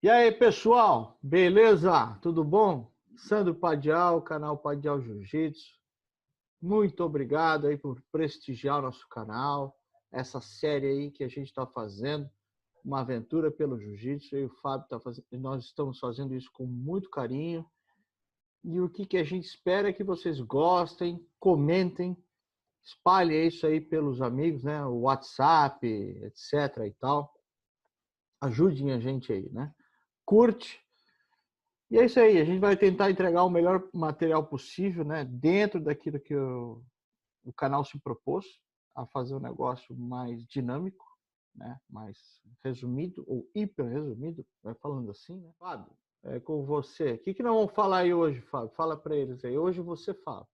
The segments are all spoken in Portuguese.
E aí, pessoal? Beleza? Tudo bom? Sandro Padial, canal Padial Jiu-Jitsu. Muito obrigado aí por prestigiar o nosso canal, essa série aí que a gente está fazendo, uma aventura pelo Jiu-Jitsu. Eu e o Fábio tá fazendo, nós estamos fazendo isso com muito carinho. E o que a gente espera é que vocês gostem, comentem, espalhem isso aí pelos amigos, né? O WhatsApp, etc. e tal. Ajudem a gente aí, né? Curte. E é isso aí, a gente vai tentar entregar o melhor material possível, né? Dentro daquilo que o canal se propôs a fazer um negócio mais dinâmico, né? Mais resumido ou hiper resumido, vai falando assim, né? Fábio, é com você. O que nós vamos falar aí hoje, Fábio? Fala para eles aí. Hoje você fala.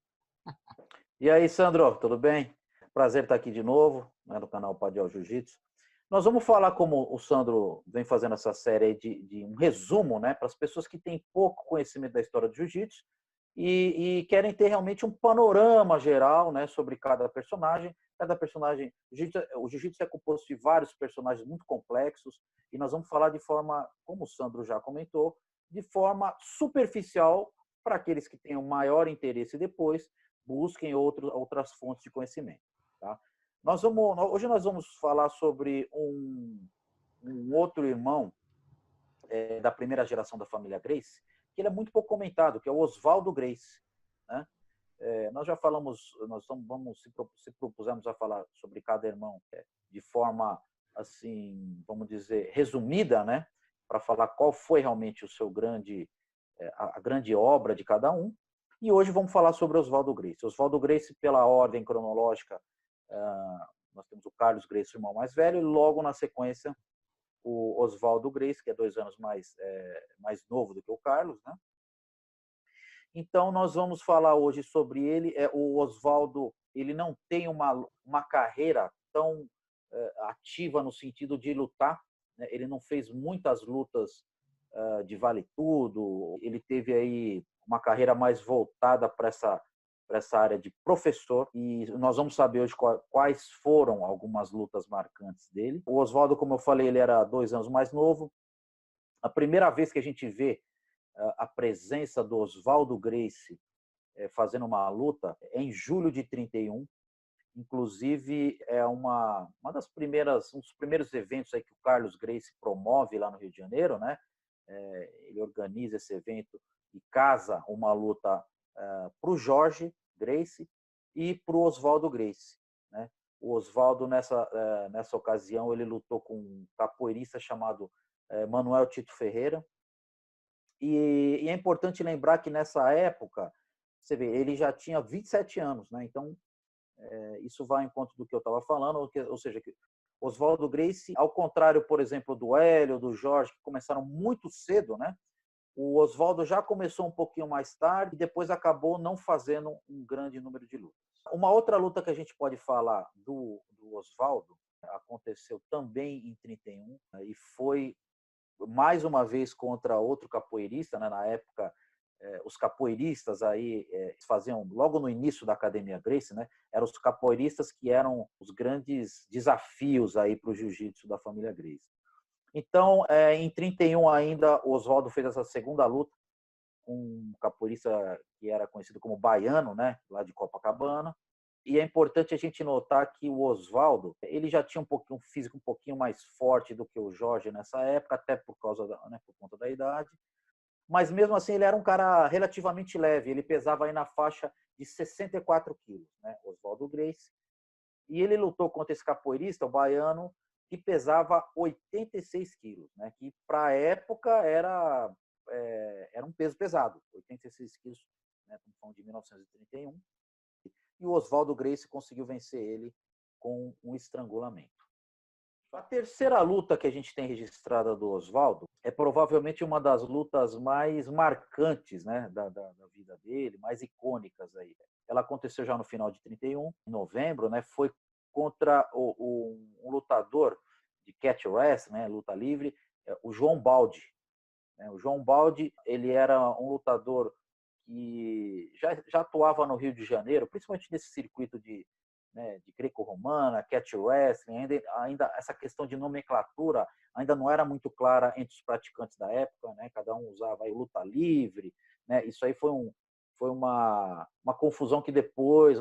E aí, Sandro, tudo bem? Prazer estar aqui de novo, né, no canal Padial Jiu-Jitsu. Nós vamos falar, como o Sandro vem fazendo essa série aí de um resumo, né, para as pessoas que têm pouco conhecimento da história do Jiu-Jitsu e querem ter realmente um panorama geral, né, sobre cada personagem. Cada personagem, o Jiu-Jitsu é composto de vários personagens muito complexos e nós vamos falar de forma, como o Sandro já comentou, de forma superficial para aqueles que tenham maior interesse depois busquem outras fontes de conhecimento. Tá? Hoje nós vamos falar sobre um outro irmão da primeira geração da família Gracie, que ele é muito pouco comentado, que é o Oswaldo Gracie. Né? Nós já falamos, se propusemos a falar sobre cada irmão de forma, assim, vamos dizer, resumida, né? Para falar qual foi realmente o seu a grande obra de cada um. E hoje vamos falar sobre Oswaldo Gracie. Oswaldo Gracie, pela ordem cronológica, nós temos o Carlos Gracie, o irmão mais velho, e logo na sequência o Oswaldo Gracie, que é 2 anos mais novo do que o Carlos. Né? Então, nós vamos falar hoje sobre ele. O Oswaldo, ele não tem uma carreira tão ativa no sentido de lutar. Né? Ele não fez muitas lutas de vale tudo. Ele teve aí uma carreira mais voltada para essa área de professor, e nós vamos saber hoje quais foram algumas lutas marcantes dele. O Oswaldo, como eu falei, ele era 2 anos mais novo. A primeira vez que a gente vê a presença do Oswaldo Gracie fazendo uma luta é em julho de 31. Inclusive, é um dos primeiros eventos aí que o Carlos Gracie promove lá no Rio de Janeiro, né? Ele organiza esse evento e casa uma luta para o Jorge Gracie e para o Oswaldo Gracie. Né? O Oswaldo, nessa ocasião, ele lutou com um capoeirista chamado Manuel Tito Ferreira. E é importante lembrar que nessa época, você vê, ele já tinha 27 anos, né? Então, isso vai ao encontro do que eu estava falando, ou seja, que Oswaldo Gracie, ao contrário, por exemplo, do Hélio, do Jorge, que começaram muito cedo, né? O Oswaldo já começou um pouquinho mais tarde e depois acabou não fazendo um grande número de lutas. Uma outra luta que a gente pode falar do Oswaldo aconteceu também em 31 e foi mais uma vez contra outro capoeirista. Né? Na época, os capoeiristas aí faziam, logo no início da Academia Gracie, né? Eram os capoeiristas que eram os grandes desafios aí para o jiu-jitsu da família Gracie. Então, em 31 ainda, o Oswaldo fez essa segunda luta com um capoeirista que era conhecido como Baiano, né? Lá de Copacabana. E é importante a gente notar que o Oswaldo, ele já tinha um físico um pouquinho mais forte do que o Jorge nessa época, até por conta da idade. Mas mesmo assim ele era um cara relativamente leve, ele pesava aí na faixa de 64 quilos, né? Oswaldo Gracie. E ele lutou contra esse capoeirista, o Baiano, que pesava 86 quilos, né? Que para a época era um peso pesado, 86 quilos, né? Estamos falando de 1931. E o Oswaldo Gracie conseguiu vencer ele com um estrangulamento. A terceira luta que a gente tem registrada do Oswaldo é provavelmente uma das lutas mais marcantes, né, da vida dele, mais icônicas aí. Ela aconteceu já no final de 31, em novembro, né, foi contra um lutador de catch wrestling, né, luta livre, o João Baldi. O João Baldi, ele era um lutador que já atuava no Rio de Janeiro, principalmente nesse circuito de né, de greco-romana, catch wrestling, ainda essa questão de nomenclatura ainda não era muito clara entre os praticantes da época, né? Cada um usava aí luta livre, né? Isso aí foi uma confusão que depois,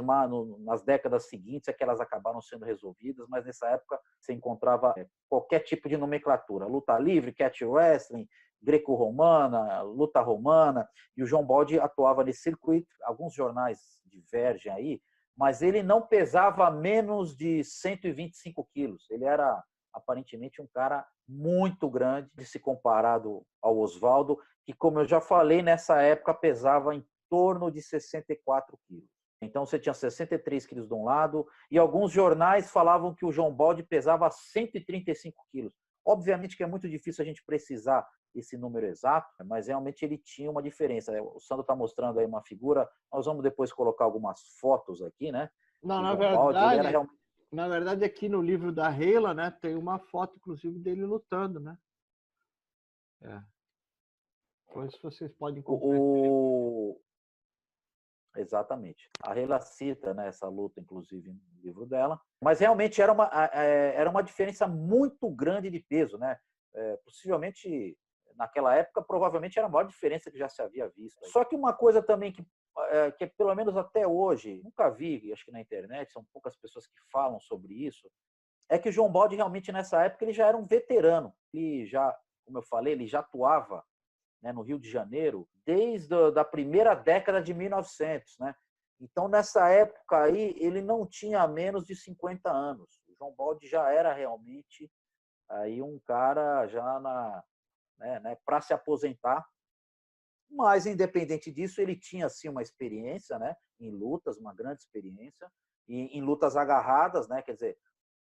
nas décadas seguintes, é que elas acabaram sendo resolvidas, mas nessa época você encontrava qualquer tipo de nomenclatura, luta livre, catch wrestling, greco-romana, luta romana, e o João Baldi atuava nesse circuito. Alguns jornais divergem aí, mas ele não pesava menos de 125 quilos. Ele era aparentemente um cara muito grande, se comparado ao Osvaldo, que, como eu já falei, nessa época pesava em torno de 64 quilos. Então você tinha 63 quilos de um lado, e alguns jornais falavam que o João Baldi pesava 135 quilos. Obviamente que é muito difícil a gente precisar esse número exato, mas realmente ele tinha uma diferença. O Sandro está mostrando aí uma figura, nós vamos depois colocar algumas fotos aqui, né? Não, Do João Baldi, ele era realmente... na verdade, aqui no livro da Reila, né, tem uma foto, inclusive, dele lutando, né? Depois vocês podem conferir. Exatamente. A Reila cita, né, essa luta, inclusive, no livro dela. Mas realmente era uma diferença muito grande de peso, né? Possivelmente, naquela época, provavelmente era a maior diferença que já se havia visto. Só que uma coisa também que pelo menos até hoje, nunca vi, acho que na internet, são poucas pessoas que falam sobre isso, é que o João Baldi realmente nessa época ele já era um veterano. Ele já, como eu falei, ele já atuava, né, no Rio de Janeiro desde a primeira década de 1900, né? Então nessa época aí ele não tinha menos de 50 anos. O João Baldi já era realmente aí um cara já né, para se aposentar. Mas independente disso ele tinha assim uma experiência, né, em lutas, uma grande experiência e em lutas agarradas, né? Quer dizer,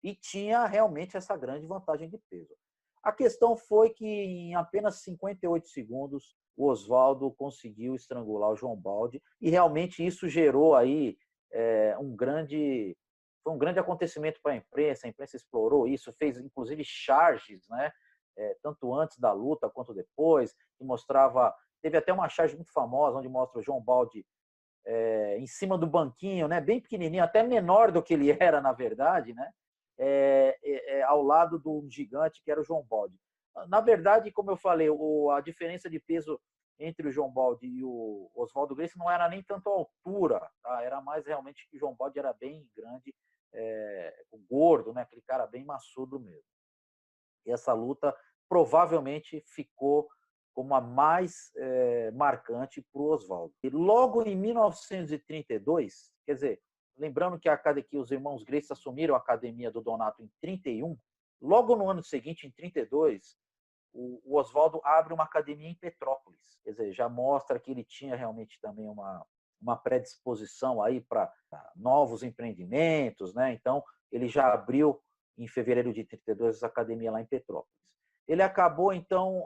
e tinha realmente essa grande vantagem de peso. A questão foi que em apenas 58 segundos o Osvaldo conseguiu estrangular o João Baldi e realmente isso gerou aí foi um grande acontecimento para a imprensa explorou isso, fez inclusive charges, né? Tanto antes da luta quanto depois, que mostrava, teve até uma charge muito famosa onde mostra o João Baldi em cima do banquinho, né? Bem pequenininho, até menor do que ele era na verdade, né? Ao lado do gigante que era o João Baldi. Na verdade, como eu falei, a diferença de peso entre o João Baldi e o Osvaldo Gracie não era nem tanto a altura, tá? Era mais realmente que o João Baldi era bem grande, gordo, né? Aquele cara bem maçudo mesmo. E essa luta provavelmente ficou como a mais marcante para o Osvaldo. E logo em 1932, quer dizer, lembrando que os irmãos Gracie assumiram a academia do Donato em 31, logo no ano seguinte, em 32, o Osvaldo abre uma academia em Petrópolis. Quer dizer, já mostra que ele tinha realmente também uma predisposição aí para novos empreendimentos, né? Então, ele já abriu em fevereiro de 32 essa academia lá em Petrópolis. Ele acabou então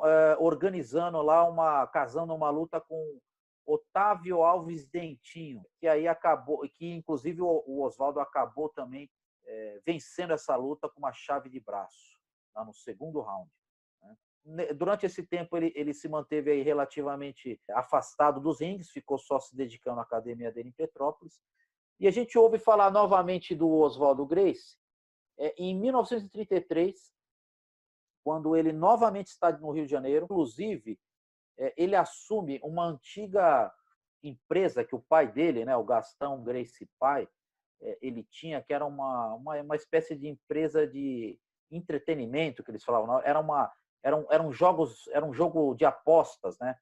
casando uma luta com Otávio Alves Dentinho, que aí acabou, que inclusive o Osvaldo acabou também vencendo essa luta com uma chave de braço, lá no segundo round. Durante esse tempo ele se manteve aí relativamente afastado dos rings, ficou só se dedicando à academia dele em Petrópolis. E a gente ouve falar novamente do Osvaldo Gracie em 1933, quando ele novamente está no Rio de Janeiro. Inclusive, ele assume uma antiga empresa que o pai dele, né, o Gastão Gracie pai, ele tinha, que era uma espécie de empresa de entretenimento, que eles falavam. Era um jogo de apostas, né?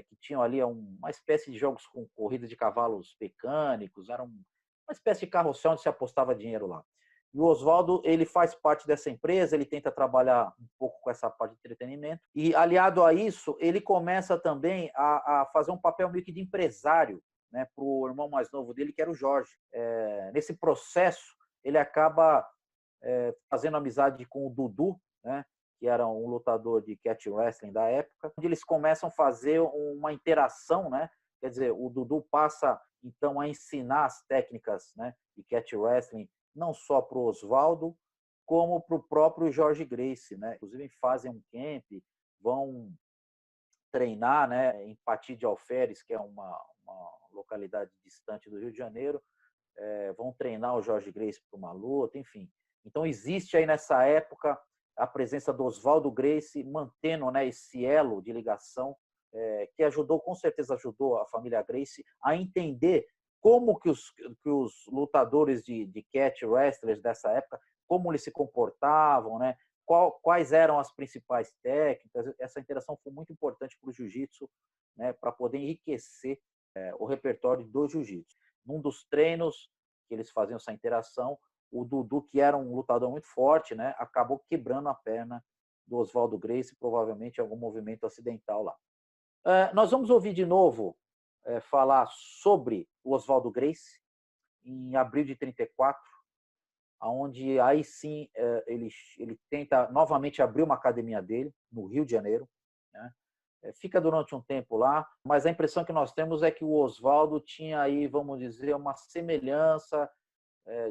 Que tinham ali uma espécie de jogos com corrida de cavalos mecânicos, era uma espécie de carrossel onde se apostava dinheiro lá. E o Osvaldo, ele faz parte dessa empresa, ele tenta trabalhar um pouco com essa parte de entretenimento. E, aliado a isso, ele começa também a fazer um papel meio que de empresário, né, para o irmão mais novo dele, que era o Jorge. Nesse processo, ele acaba fazendo amizade com o Dudu, né, que era um lutador de catch wrestling da época, onde eles começam a fazer uma interação, né? Quer dizer, o Dudu passa então a ensinar as técnicas, né, de catch wrestling não só para o Osvaldo, como para o próprio Jorge Gracie, né? Inclusive fazem um camp, vão treinar, né, em Pati de Alferes, que é uma localidade distante do Rio de Janeiro, vão treinar o Jorge Gracie para uma luta, enfim. Então existe aí nessa época a presença do Oswaldo Gracie mantendo, né, esse elo de ligação que ajudou, com certeza ajudou a família Gracie a entender como que os lutadores de catch wrestlers dessa época, como eles se comportavam, né? Quais eram as principais técnicas. Essa interação foi muito importante para o jiu-jitsu, né, para poder enriquecer o repertório do jiu-jitsu. Num dos treinos que eles faziam essa interação, o Dudu, que era um lutador muito forte, né, acabou quebrando a perna do Oswaldo Gracie, provavelmente em algum movimento acidental lá. Nós vamos ouvir de novo falar sobre o Oswaldo Gracie em abril de 34, onde aí sim ele tenta novamente abrir uma academia dele no Rio de Janeiro, né? Fica durante um tempo lá, mas a impressão que nós temos é que o Oswaldo tinha aí, vamos dizer, uma semelhança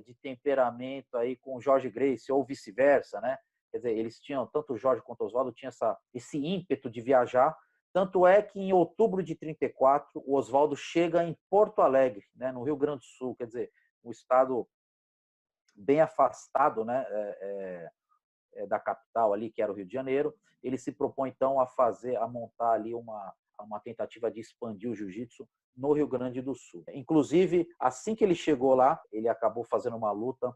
de temperamento aí com o Jorge Gracie, ou vice-versa, né? Quer dizer, eles tinham, tanto o Jorge quanto o Oswaldo, tinham esse ímpeto de viajar. Tanto é que em outubro de 34, o Oswaldo chega em Porto Alegre, né, no Rio Grande do Sul, quer dizer, um estado bem afastado, né, da capital ali, que era o Rio de Janeiro. Ele se propõe então a montar ali uma tentativa de expandir o jiu-jitsu no Rio Grande do Sul. Inclusive, assim que ele chegou lá, ele acabou fazendo uma luta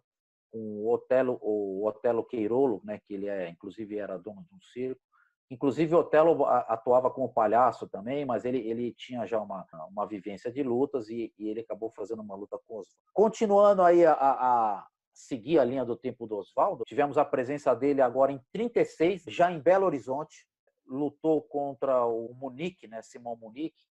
com o Otelo Queirolo, né, que ele inclusive era dono de um circo. Inclusive, o Otelo atuava como palhaço também, mas ele tinha já uma vivência de lutas e ele acabou fazendo uma luta com os... Continuando aí a seguir a linha do tempo do Oswaldo, tivemos a presença dele agora em 36, já em Belo Horizonte, lutou contra o Munique, né, Simão Munique,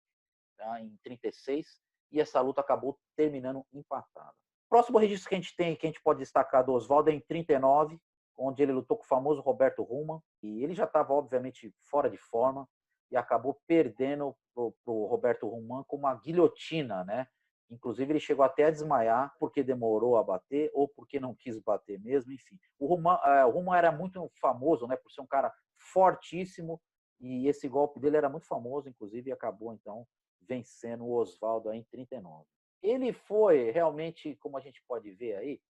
tá, em 36, e essa luta acabou terminando empatada. O próximo registro que a gente tem, que a gente pode destacar do Oswaldo, é em 39, onde ele lutou com o famoso Roberto Ruman, e ele já estava, obviamente, fora de forma, e acabou perdendo para o Roberto Ruman com uma guilhotina, né? Inclusive, ele chegou até a desmaiar porque demorou a bater ou porque não quis bater mesmo, enfim. O Ruman era muito famoso, né, por ser um cara fortíssimo, e esse golpe dele era muito famoso, inclusive, e acabou, então, vencendo o Oswaldo em 39. Ele foi realmente, como a gente pode ver aí,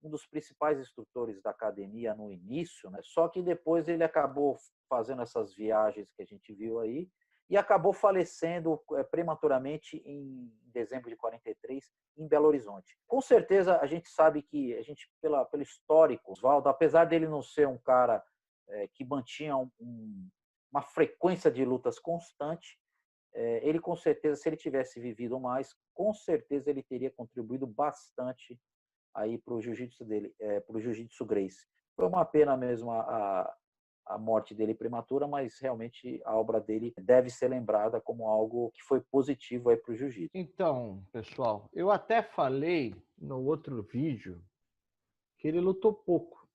um dos principais instrutores da academia no início, né? Só que depois ele acabou fazendo essas viagens que a gente viu aí e acabou falecendo prematuramente em dezembro de 43 em Belo Horizonte. Com certeza a gente sabe que a gente pelo histórico, Oswaldo, apesar dele não ser um cara que mantinha uma frequência de lutas constante, ele com certeza, se ele tivesse vivido mais, com certeza ele teria contribuído bastante aí para o jiu-jitsu dele, para o jiu-jitsu Gracie. Foi uma pena mesmo a morte dele prematura, mas realmente a obra dele deve ser lembrada como algo que foi positivo aí para o jiu-jitsu. Então, pessoal, eu até falei no outro vídeo que ele lutou pouco,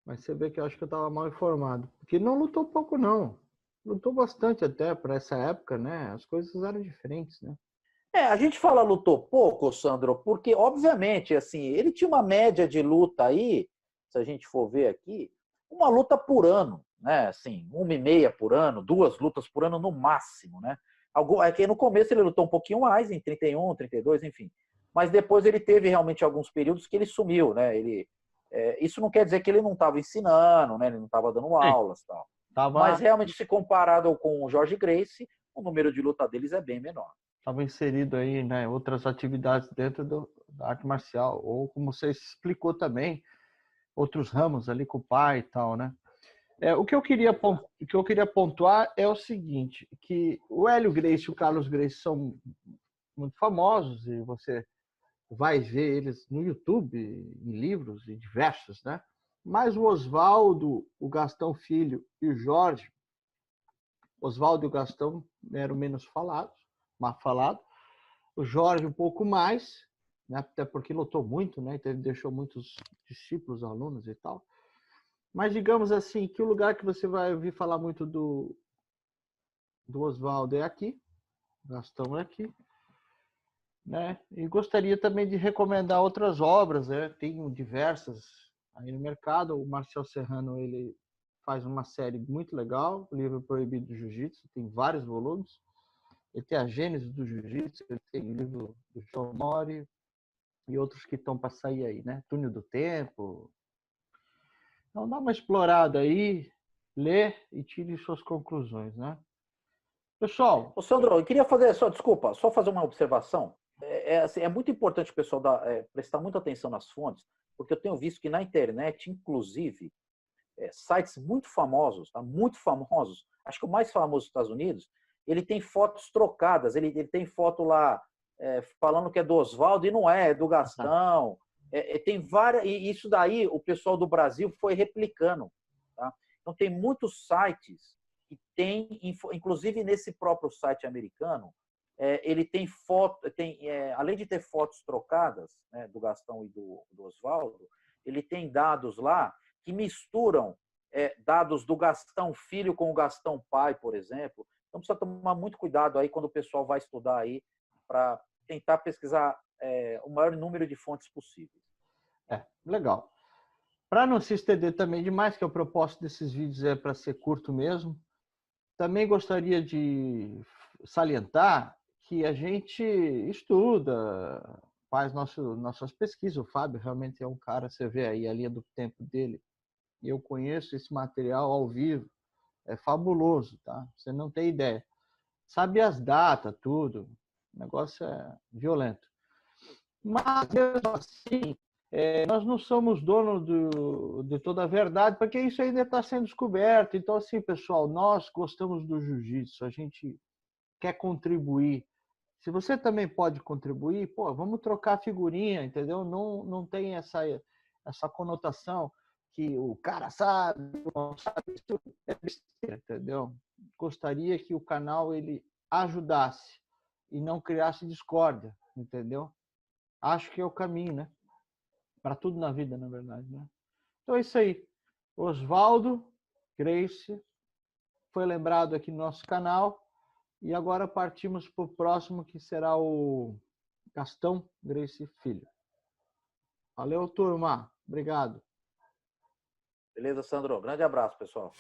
mas você vê que eu acho que eu estava mal informado, porque ele não lutou pouco não, lutou bastante até para essa época, né? As coisas eram diferentes, né? A gente fala lutou pouco, Sandro, porque, obviamente, assim, ele tinha uma média de luta aí, se a gente for ver aqui, uma luta por ano, né? Assim, 1,5 por ano, 2 lutas por ano no máximo, né? Aqui no começo ele lutou um pouquinho mais, em 31, 32, enfim. Mas depois ele teve realmente alguns períodos que ele sumiu, né? Isso não quer dizer que ele não estava ensinando, né? Ele não estava dando aulas e tal. Mas realmente, se comparado com o Jorge Gracie, o número de luta deles é bem menor. Estava inserido aí, né, outras atividades dentro da arte marcial, ou como você explicou também, outros ramos ali com o pai e tal, né? O que eu queria pontuar é o seguinte, que o Hélio Gracie e o Carlos Gracie são muito famosos e você vai ver eles no YouTube, em livros e diversos, né? Mas o Oswaldo, o Gastão Filho e o Jorge, Oswaldo e o Gastão eram menos falados, mais falados. O Jorge um pouco mais, né? Até porque lutou muito, né? Então ele deixou muitos discípulos, alunos e tal. Mas digamos assim, que o lugar que você vai ouvir falar muito do Oswaldo é aqui, Gastão é aqui, né? E gostaria também de recomendar outras obras, né? Tem diversas aí no mercado. O Marcel Serrano, ele faz uma série muito legal, o Livro Proibido do Jiu-Jitsu, tem vários volumes. Ele tem a Gênese do Jiu-Jitsu, ele tem o livro do João Mori, e outros que estão para sair aí, né? Túnel do Tempo. Então dá uma explorada aí, lê e tire suas conclusões, né? Pessoal... Ô, Sandro, eu queria fazer, só fazer uma observação. Assim, é muito importante o pessoal prestar muita atenção nas fontes, porque eu tenho visto que na internet, inclusive, sites muito famosos, tá? Muito famosos, acho que o mais famoso dos Estados Unidos, ele tem fotos trocadas, ele tem foto lá falando que é do Oswaldo e não é do Gastão. Tem várias, e isso daí o pessoal do Brasil foi replicando. Tá? Então tem muitos sites que tem, inclusive nesse próprio site americano, ele tem foto, além de ter fotos trocadas, né, do Gastão e do Oswaldo, ele tem dados lá que misturam dados do Gastão filho com o Gastão pai, por exemplo. Então precisa tomar muito cuidado aí quando o pessoal vai estudar aí para tentar pesquisar o maior número de fontes possíveis. Legal. Para não se estender também demais, que o propósito desses vídeos é para ser curto mesmo, também gostaria de salientar que a gente estuda, faz nossas pesquisas. O Fábio realmente é um cara, você vê aí a linha do tempo dele. Eu conheço esse material ao vivo, é fabuloso, tá? Você não tem ideia. Sabe as datas, tudo. O negócio é violento. Mas, mesmo assim, nós não somos donos de toda a verdade, porque isso ainda está sendo descoberto. Então, assim, pessoal, nós gostamos do jiu-jitsu, a gente quer contribuir. Se você também pode contribuir, pô, vamos trocar figurinha, entendeu? Não tem essa conotação que o cara sabe, não sabe, isso é besteira, entendeu? Gostaria que o canal ele ajudasse e não criasse discórdia, entendeu? Acho que é o caminho, né? Para tudo na vida, na verdade, né? Então é isso aí. Oswaldo Gracie foi lembrado aqui no nosso canal. E agora partimos para o próximo, que será o Gastão Gracie Filho. Valeu, turma. Obrigado. Beleza, Sandro? Grande abraço, pessoal.